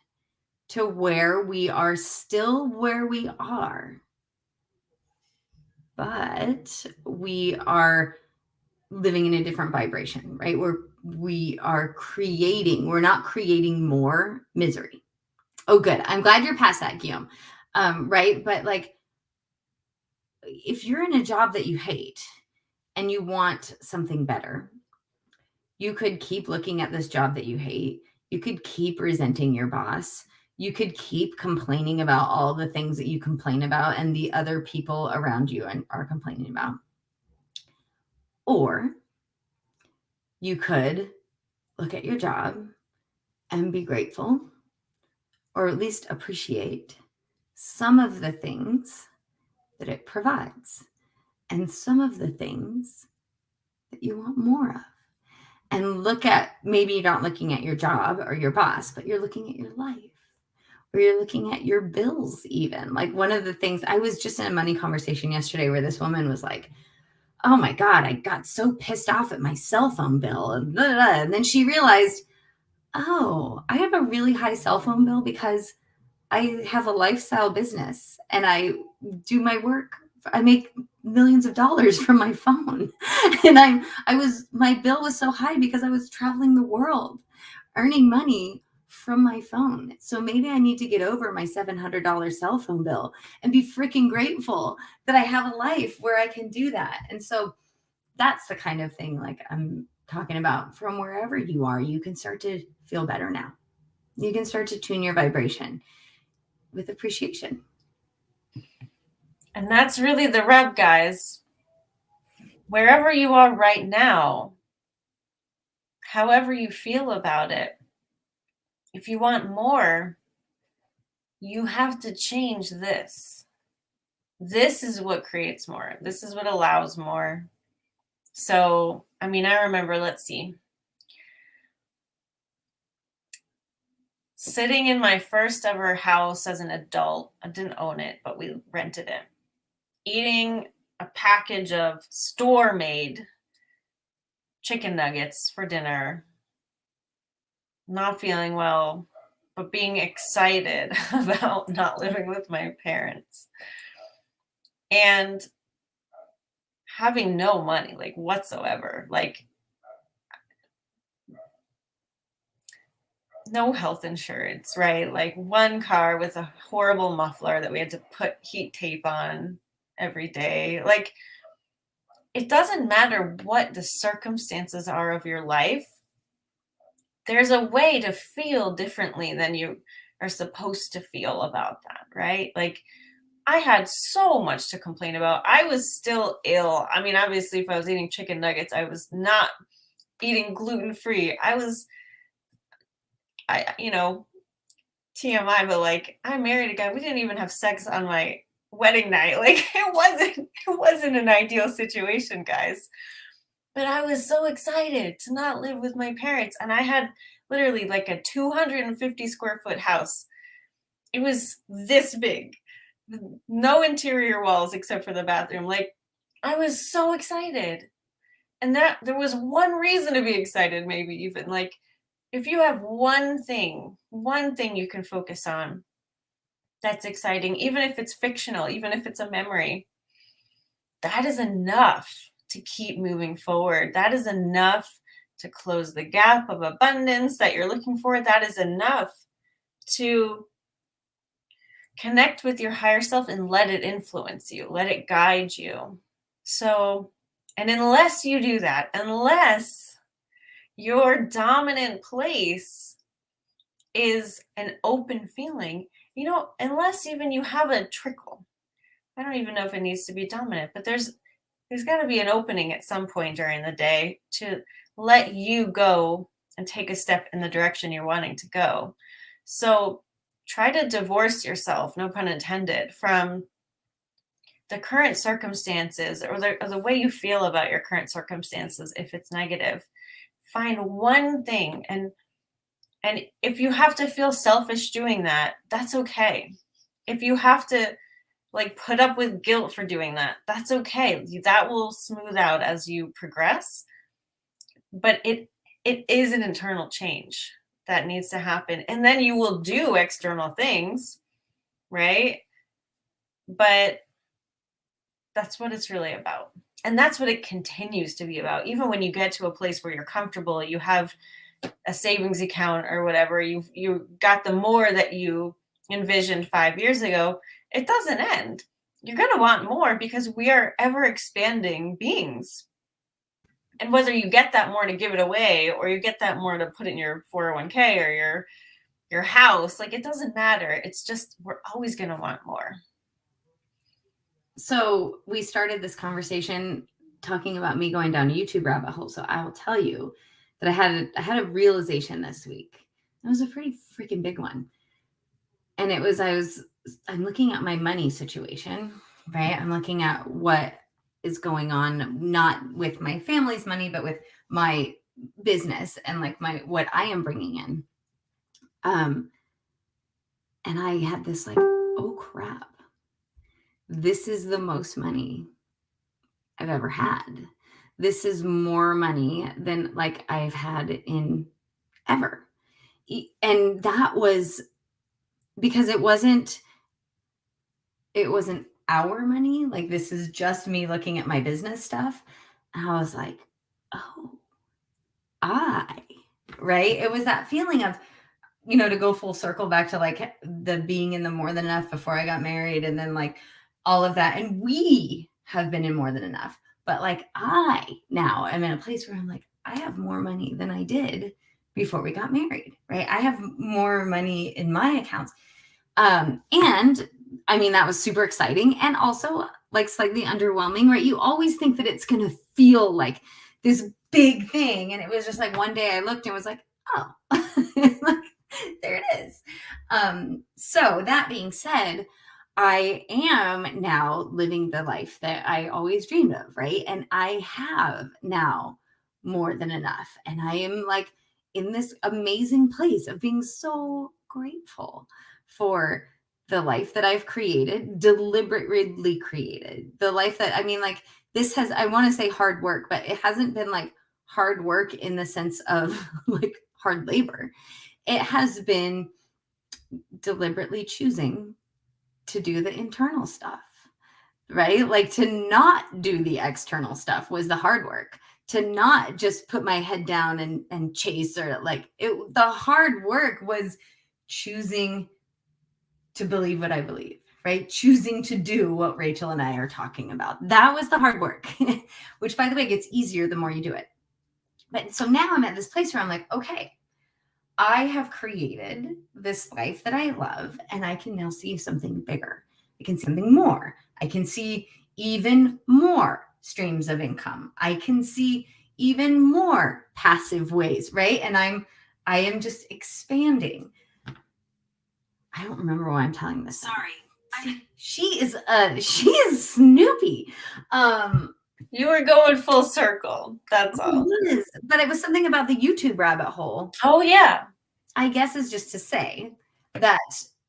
to where we are still where we are, but we are living in a different vibration, right? We're not creating more misery. Oh, good. I'm glad you're past that, Guillaume. Right? But like, if you're in a job that you hate and you want something better, you could keep looking at this job that you hate. You could keep resenting your boss. You could keep complaining about all the things that you complain about and the other people around you are complaining about. Or you could look at your job and be grateful, or at least appreciate some of the things that it provides and some of the things that you want more of. And look at, maybe you're not looking at your job or your boss, but you're looking at your life, or you're looking at your bills even. Like, one of the things, I was just in a money conversation yesterday where this woman was like, oh my God, I got so pissed off at my cell phone bill. And, blah, blah, blah. And then she realized, oh, I have a really high cell phone bill because I have a lifestyle business and I do my work. I make millions of dollars from my phone. And my bill was so high because I was traveling the world, earning money from my phone. So maybe I need to get over my $700 cell phone bill and be freaking grateful that I have a life where I can do that. And so that's the kind of thing, like I'm talking about, from wherever you are, you can start to feel better now. You can start to tune your vibration with appreciation.
And that's really the rub, guys. Wherever you are right now, however you feel about it, if you want more, you have to change this. This is what creates more. This is what allows more. So, I mean, I remember, let's see, sitting in my first ever house as an adult. I didn't own it, but we rented it. Eating a package of store-made chicken nuggets for dinner. Not feeling well, but being excited about not living with my parents. And having no money, like whatsoever, like no health insurance, right? Like one car with a horrible muffler that we had to put heat tape on every day. Like, it doesn't matter what the circumstances are of your life. There's a way to feel differently than you are supposed to feel about that, right? Like, I had so much to complain about. I was still ill. I mean, obviously, if I was eating chicken nuggets, I was not eating gluten-free. TMI, but like, I married a guy. We didn't even have sex on my wedding night. Like, it wasn't an ideal situation, guys. But I was so excited to not live with my parents. And I had literally like a 250 square foot house. It was this big, no interior walls except for the bathroom. Like, I was so excited. And that there was one reason to be excited, maybe even like, if you have one thing you can focus on that's exciting, even if it's fictional, even if it's a memory, that is enough to keep moving forward. That is enough to close the gap of abundance that you're looking for. That is enough to connect with your higher self and let it influence you, let it guide you. So, and unless you do that, unless your dominant place is an open feeling, unless even you have a trickle. I don't even know if it needs to be dominant, but there's got to be an opening at some point during the day to let you go and take a step in the direction you're wanting to go. So try to divorce yourself, no pun intended, from the current circumstances or the way you feel about your current circumstances. If it's negative, find one thing, and if you have to feel selfish doing that, that's okay. If you have to like put up with guilt for doing that, that's okay. That will smooth out as you progress. But it is an internal change that needs to happen. And then you will do external things, right? But that's what it's really about. And that's what it continues to be about. Even when you get to a place where you're comfortable, you have a savings account or whatever, you got the more that you envisioned 5 years ago, it doesn't end. You're going to want more because we are ever expanding beings. And whether you get that more to give it away or you get that more to put in your 401k or your house, like, it doesn't matter. It's just, we're always going to want more.
So we started this conversation talking about me going down a YouTube rabbit hole. So I will tell you that I had a realization this week. It was a pretty freaking big one. And it was, I'm looking at my money situation, right? I'm looking at what is going on, not with my family's money, but with my business and like what I am bringing in. And I had this like, oh crap, this is the most money I've ever had. This is more money than like I've had in ever. And that was because it wasn't our money. Like, this is just me looking at my business stuff. And I was like, oh, right. It was that feeling of, to go full circle back to like the being in the more than enough before I got married. And then like all of that. And we have been in more than enough, but like I now am in a place where I'm like, I have more money than I did before we got married, right? I have more money in my accounts. And I mean, that was super exciting and also like slightly underwhelming, right? You always think that it's going to feel like this big thing. And it was just like one day I looked and was like, oh, like, there it is. So that being said, I am now living the life that I always dreamed of, right? And I have now more than enough. And I am like in this amazing place of being so grateful for the life that I've created, deliberately created. The life that, I mean, like, this has, I want to say hard work, but it hasn't been like hard work in the sense of like hard labor. It has been deliberately choosing to do the internal stuff, right? Like to not do the external stuff was the hard work. To not just put my head down and chase, or like it, the hard work was choosing to believe what I believe, right? Choosing to do what Rachel and I are talking about. That was the hard work, which by the way, gets easier the more you do it. But so now I'm at this place where I'm like, okay, I have created this life that I love, and I can now see something bigger. I can see something more. I can see even more streams of income. I can see even more passive ways, right? And I am just expanding. I don't remember why I'm telling this. Sorry. She is Snoopy.
You were going full circle. That's all.
But it was something about the YouTube rabbit hole.
Oh, yeah.
I guess is just to say that,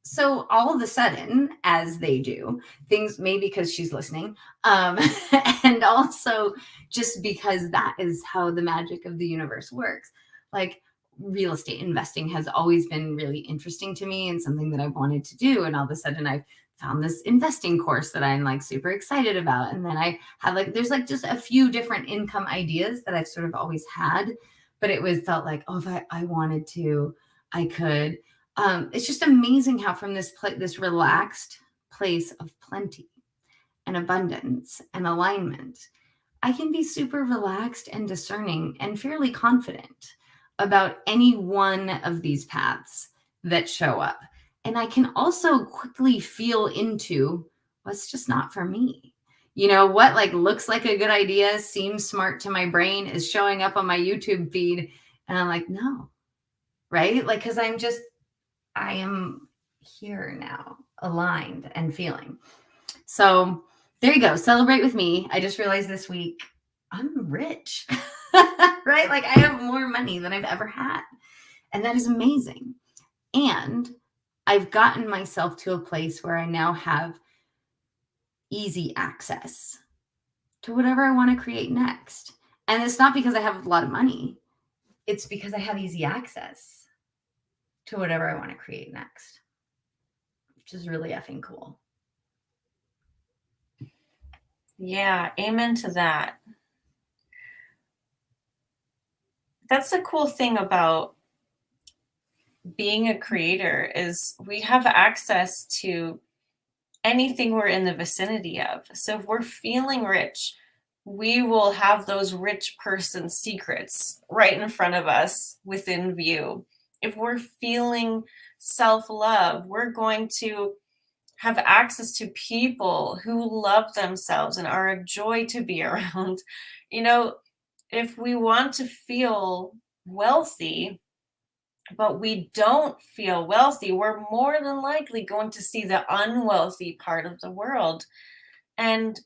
so all of a sudden, as they do, things, maybe because she's listening, and also just because that is how the magic of the universe works. Like, real estate investing has always been really interesting to me and something that I've wanted to do. And all of a sudden I've found this investing course that I'm like super excited about. And then I have like, there's like just a few different income ideas that I've sort of always had, but it was felt like, oh, if I wanted to, I could. It's just amazing how from this this relaxed place of plenty and abundance and alignment, I can be super relaxed and discerning and fairly confident about any one of these paths that show up. And I can also quickly feel into what's just not for me. You know, what like looks like a good idea, seems smart to my brain, is showing up on my YouTube feed. And I'm like, no, right? Like, because I am here now, aligned and feeling. So there you go. Celebrate with me. I just realized this week I'm rich, right? Like I have more money than I've ever had. And that is amazing. And I've gotten myself to a place where I now have easy access to whatever I want to create next. And it's not because I have a lot of money. It's because I have easy access to whatever I want to create next, which is really effing cool.
Yeah, amen to that. That's the cool thing about being a creator is we have access to anything we're in the vicinity of. So if we're feeling rich, we will have those rich person secrets right in front of us within view. If we're feeling self-love, we're going to have access to people who love themselves and are a joy to be around. You know, if we want to feel wealthy, but we don't feel wealthy, we're more than likely going to see the unwealthy part of the world. And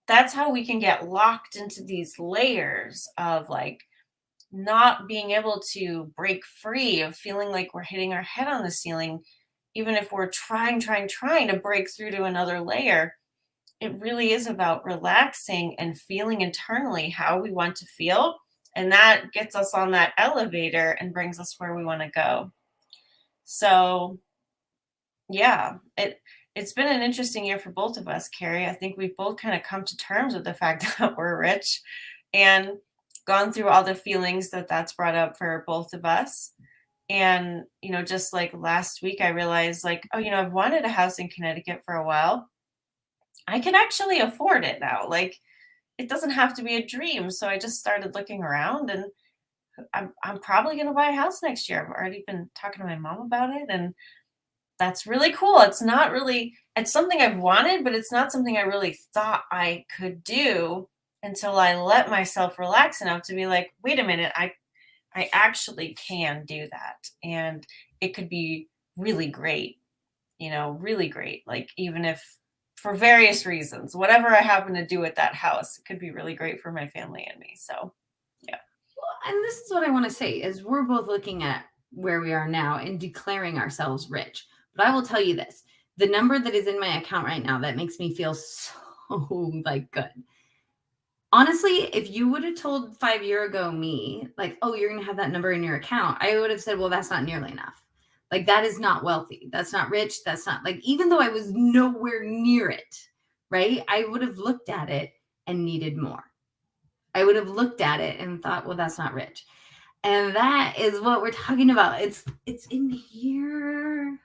that's how we can get locked into these layers of like not being able to break free, of feeling like we're hitting our head on the ceiling, even if we're trying to break through to another layer. It really is about relaxing and feeling internally how we want to feel. And that gets us on that elevator and brings us where we want to go. So yeah, it's been an interesting year for both of us, Carrie. I think we've both kind of come to terms with the fact that we're rich and gone through all the feelings that that's brought up for both of us. And, you know, just like last week, I realized like, oh, you know, I've wanted a house in Connecticut for a while. I can actually afford it now. Like, it doesn't have to be a dream. So I just started looking around, and I'm probably going to buy a house next year. I've already been talking to my mom about it, and that's really cool. It's not really, it's something I've wanted, but it's not something I really thought I could do. until I let myself relax enough to be like, wait a minute, I actually can do that. And it could be really great, really great. Like, even if for various reasons, whatever I happen to do at that house, it could be really great for my family and me. So, yeah.
Well, and this is what I want to say is we're both looking at where we are now and declaring ourselves rich. But I will tell you this, the number that is in my account right now that makes me feel so like good. Honestly, if you would have told 5 years ago me, like, oh, you're going to have that number in your account, I would have said, well, that's not nearly enough. Like, that is not wealthy. That's not rich. That's not like, even though I was nowhere near it, right? I would have looked at it and needed more. I would have looked at it and thought, well, that's not rich. And that is what we're talking about. It's in here.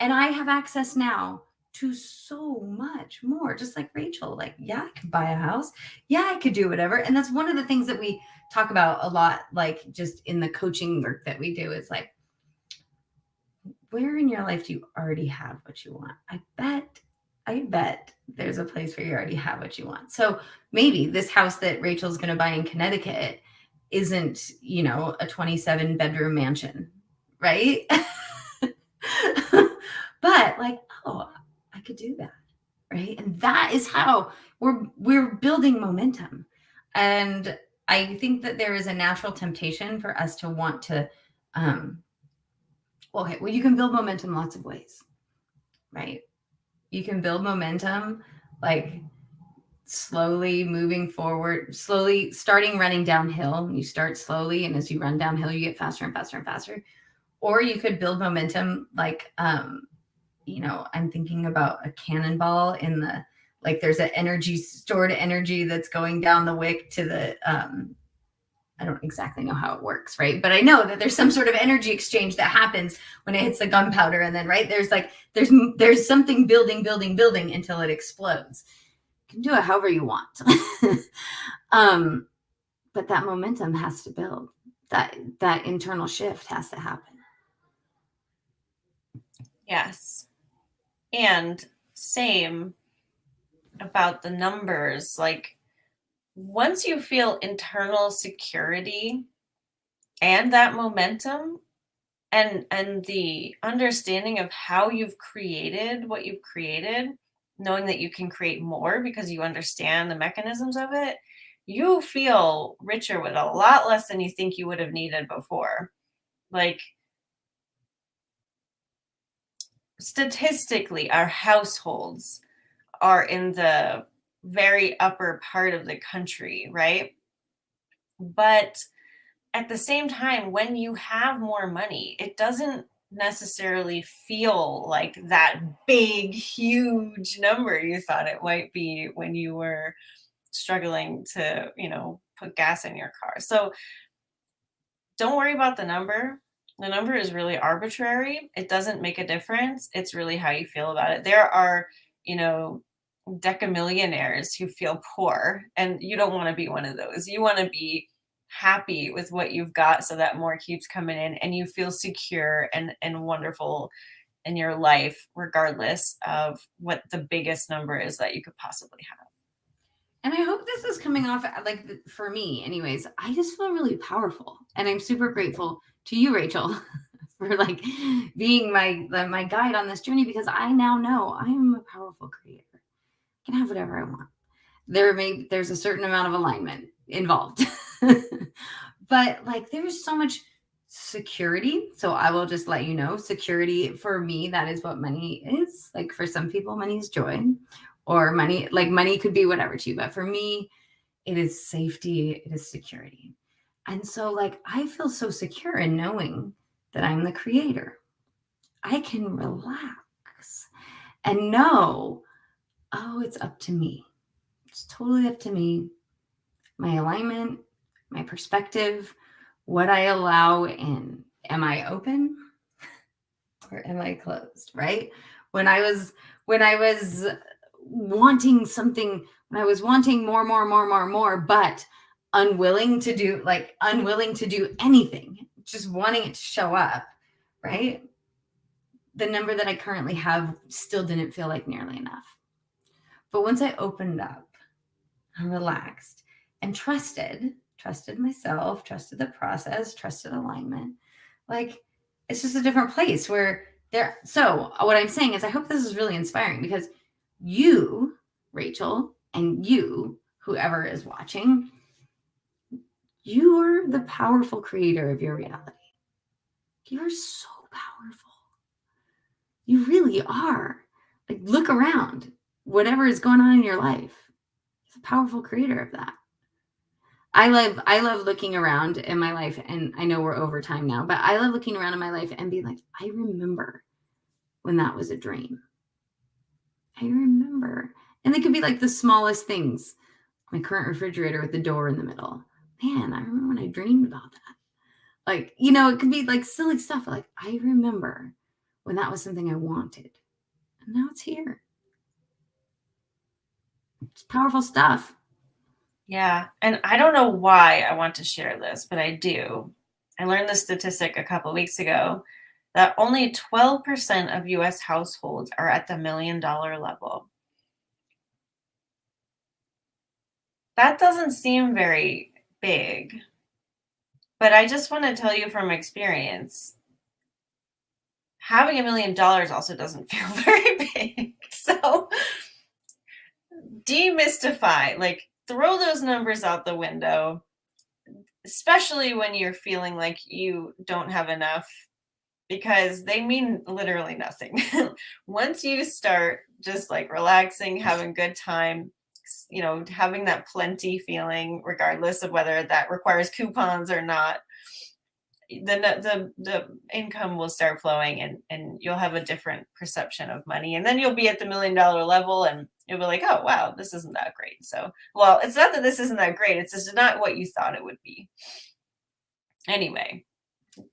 And I have access now to so much more, just like Rachel. Like, yeah, I could buy a house. Yeah, I could do whatever. And that's one of the things that we talk about a lot, like just in the coaching work that we do. It's like, where in your life do you already have what you want? I bet there's a place where you already have what you want. So maybe this house that Rachel's going to buy in Connecticut isn't, a 27 bedroom mansion, right? But like, oh, I could do that, right? And that is how we're building momentum. And I think that there is a natural temptation for us to want to, well, you can build momentum lots of ways, right? You can build momentum like slowly moving forward, slowly starting running downhill. You start slowly, and as you run downhill, you get faster and faster and faster. Or you could build momentum like, I'm thinking about a cannonball in the, like there's an stored energy that's going down the wick to the, I don't exactly know how it works, right? But I know that there's some sort of energy exchange that happens when it hits the gunpowder, and then there's something building until it explodes. You can do it however you want. But that momentum has to build. That internal shift has to happen.
Yes. And same about the numbers. Like, once you feel internal security and that momentum and the understanding of how you've created what you've created, knowing that you can create more because you understand the mechanisms of it, you feel richer with a lot less than you think you would have needed before. Like, statistically, our households are in the very upper part of the country, right? But at the same time, when you have more money, it doesn't necessarily feel like that big, huge number you thought it might be when you were struggling to, put gas in your car. So don't worry about the number. The number is really arbitrary. It doesn't make a difference. It's really how you feel about it. There are, decamillionaires who feel poor, and you don't want to be one of those. You want to be happy with what you've got so that more keeps coming in and you feel secure and wonderful in your life, regardless of what the biggest number is that you could possibly have.
And I hope this is coming off, like, for me anyways, I just feel really powerful, and I'm super grateful to you, Rachel, for like being my guide on this journey, because I now know I am a powerful creator. I can have whatever I want. There's a certain amount of alignment involved. But like, there's so much security. So I will just let you know, security for me, that is what money is. Like, for some people, money is joy, or money could be whatever to you. But for me, it is safety, it is security. And so like, I feel so secure in knowing that I'm the creator. I can relax and know, oh, it's up to me. It's totally up to me. My alignment, my perspective, what I allow in. Am I open or am I closed? Right? When I was wanting something, when I was wanting more, but unwilling to do anything, just wanting it to show up, right? The number that I currently have still didn't feel like nearly enough. But once I opened up, and relaxed and trusted myself, trusted the process, trusted alignment. Like, it's just a different place where there. So what I'm saying is I hope this is really inspiring, because you, Rachel, and you, whoever is watching, you're the powerful creator of your reality. You're so powerful. You really are. Like, look around. Whatever is going on in your life, it's a powerful creator of that. I love looking around in my life, and I know we're over time now, but I love looking around in my life and being like, I remember when that was a dream. I remember. And it could be like the smallest things. My current refrigerator with the door in the middle. Man, I remember when I dreamed about that. Like, it could be like silly stuff. Like, I remember when that was something I wanted. And now it's here. It's powerful stuff.
Yeah. And I don't know why I want to share this, but I do. I learned this statistic a couple of weeks ago that only 12% of US households are at the $1 million level. That doesn't seem very big, but I just want to tell you from experience, having $1 million also doesn't feel very big. So demystify, like, throw those numbers out the window, especially when you're feeling like you don't have enough, because they mean literally nothing. Once you start just like relaxing, having good time, having that plenty feeling, regardless of whether that requires coupons or not, the income will start flowing, and you'll have a different perception of money. And then you'll be at the $1 million level, and you'll be like, oh, wow, this isn't that great. So, well, it's not that this isn't that great. It's just not what you thought it would be. Anyway.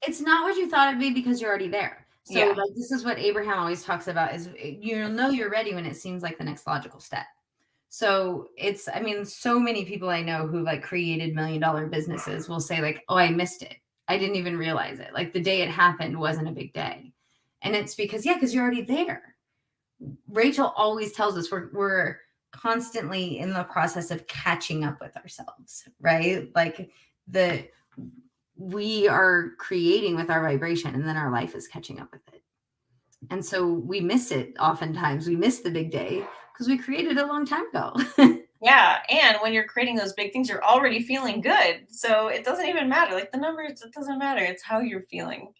It's not what you thought it'd be because you're already there. So
Yeah.
like, this is what Abraham always talks about, is you'll know you're ready when it seems like the next logical step. So so many people I know who like created $1 million businesses will say like, oh, I missed it. I didn't even realize it. Like, the day it happened wasn't a big day. And it's because you're already there. Rachel always tells us we're constantly in the process of catching up with ourselves, right? Like, we are creating with our vibration, and then our life is catching up with it. And so we miss it. Oftentimes we miss the big day because we created it a long time ago.
Yeah. And when you're creating those big things, you're already feeling good. So it doesn't even matter. Like, the numbers, it doesn't matter. It's how you're feeling.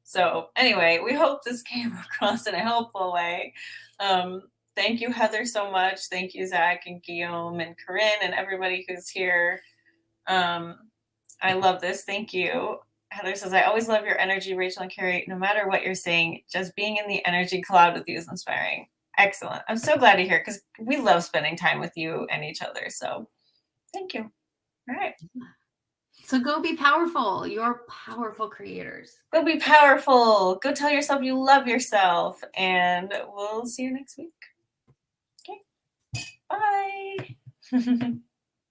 So anyway, we hope this came across in a helpful way. Thank you, Heather, so much. Thank you, Zach and Guillaume and Corinne and everybody who's here. I love this. Thank you. Heather says, I always love your energy, Rachel and Carrie. No matter what you're saying, just being in the energy cloud with you is inspiring. Excellent. I'm so glad to hear, because we love spending time with you and each other. So thank you. All right.
So go be powerful. You're powerful creators.
Go be powerful. Go tell yourself you love yourself. And we'll see you next week. Okay. Bye.